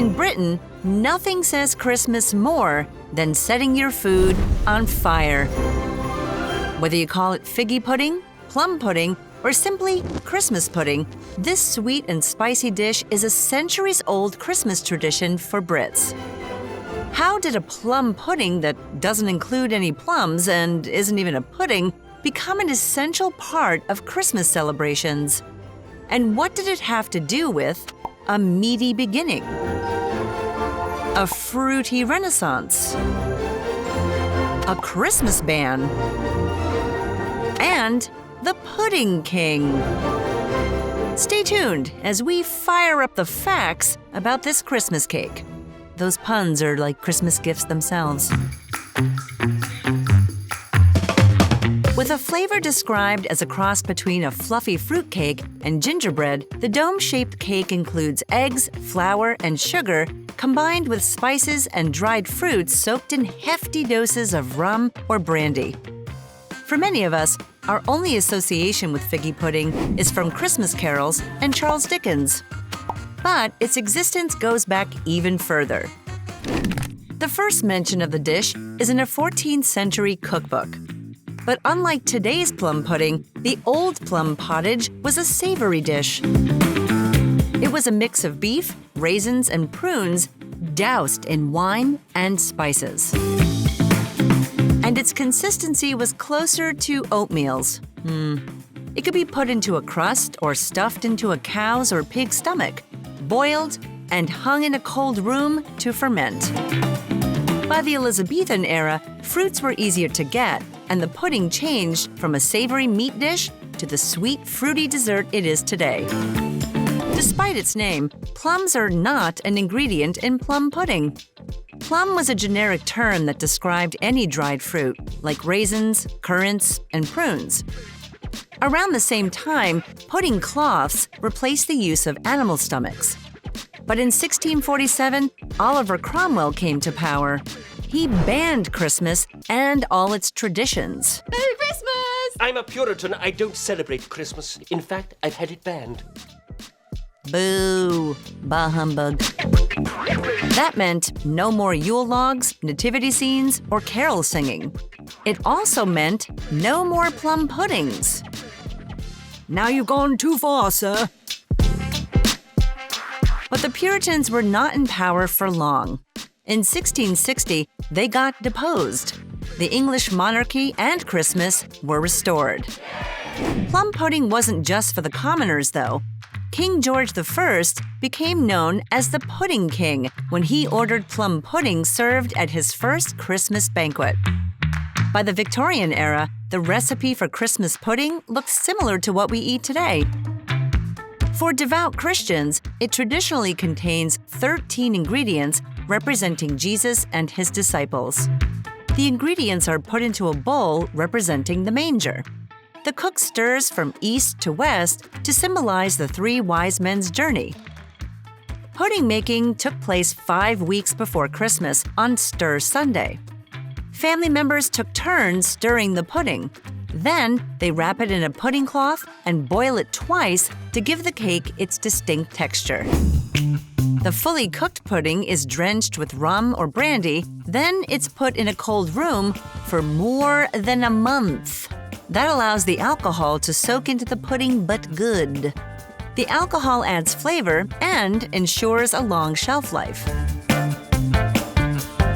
In Britain, nothing says Christmas more than setting your food on fire. Whether you call it figgy pudding, plum pudding, or simply Christmas pudding, this sweet and spicy dish is a centuries-old Christmas tradition for Brits. How did a plum pudding that doesn't include any plums and isn't even a pudding become an essential part of Christmas celebrations? And what did it have to do with a meaty beginning, a fruity renaissance, a Christmas ban, and the Pudding King? Stay tuned as we fire up the facts about this Christmas cake. Those puns are like Christmas gifts themselves. With a flavor described as a cross between a fluffy fruitcake and gingerbread, the dome-shaped cake includes eggs, flour, and sugar combined with spices and dried fruits soaked in hefty doses of rum or brandy. For many of us, our only association with figgy pudding is from Christmas carols and Charles Dickens. But its existence goes back even further. The first mention of the dish is in a 14th century cookbook. But unlike today's plum pudding, the old plum pottage was a savory dish. It was a mix of beef, raisins, and prunes doused in wine and spices. And its consistency was closer to oatmeal's. It could be put into a crust or stuffed into a cow's or pig's stomach, boiled, and hung in a cold room to ferment. By the Elizabethan era, fruits were easier to get, and the pudding changed from a savory meat dish to the sweet, fruity dessert it is today. Despite its name, plums are not an ingredient in plum pudding. Plum was a generic term that described any dried fruit, like raisins, currants, and prunes. Around the same time, pudding cloths replaced the use of animal stomachs. But in 1647, Oliver Cromwell came to power. He banned Christmas and all its traditions. Merry Christmas! I'm a Puritan. I don't celebrate Christmas. In fact, I've had it banned. Boo! Bah humbug. That meant no more Yule logs, nativity scenes, or carol singing. It also meant no more plum puddings. Now you've gone too far, sir. But the Puritans were not in power for long. In 1660, they got deposed. The English monarchy and Christmas were restored. Plum pudding wasn't just for the commoners, though. King George I became known as the Pudding King when he ordered plum pudding served at his first Christmas banquet. By the Victorian era, the recipe for Christmas pudding looked similar to what we eat today. For devout Christians, it traditionally contains 13 ingredients representing Jesus and his disciples. The ingredients are put into a bowl representing the manger. The cook stirs from east to west to symbolize the three wise men's journey. Pudding making took place 5 weeks before Christmas on Stir Sunday. Family members took turns stirring the pudding. Then, they wrap it in a pudding cloth and boil it twice to give the cake its distinct texture. The fully cooked pudding is drenched with rum or brandy, then it's put in a cold room for more than a month. That allows the alcohol to soak into the pudding but good. The alcohol adds flavor and ensures a long shelf life.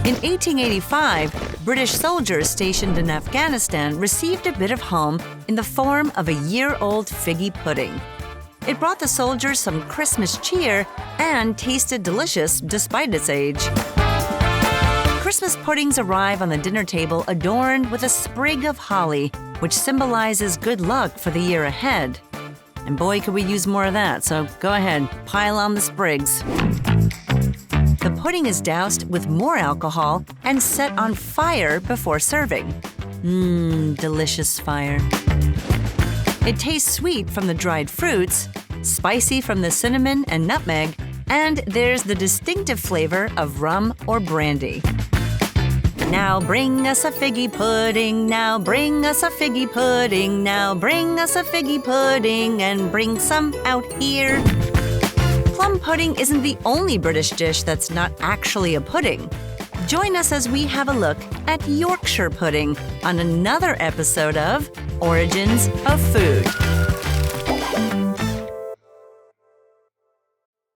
In 1885, British soldiers stationed in Afghanistan received a bit of home in the form of a year-old figgy pudding. It brought the soldiers some Christmas cheer and tasted delicious despite its age. Christmas puddings arrive on the dinner table adorned with a sprig of holly, which symbolizes good luck for the year ahead. And boy, could we use more of that, so go ahead, pile on the sprigs. The pudding is doused with more alcohol and set on fire before serving. Delicious fire. It tastes sweet from the dried fruits, spicy from the cinnamon and nutmeg, and there's the distinctive flavor of rum or brandy. Now bring us a figgy pudding, now bring us a figgy pudding, now bring us a figgy pudding, and bring some out here. Plum pudding isn't the only British dish that's not actually a pudding. Join us as we have a look at Yorkshire pudding on another episode of Origins of Food.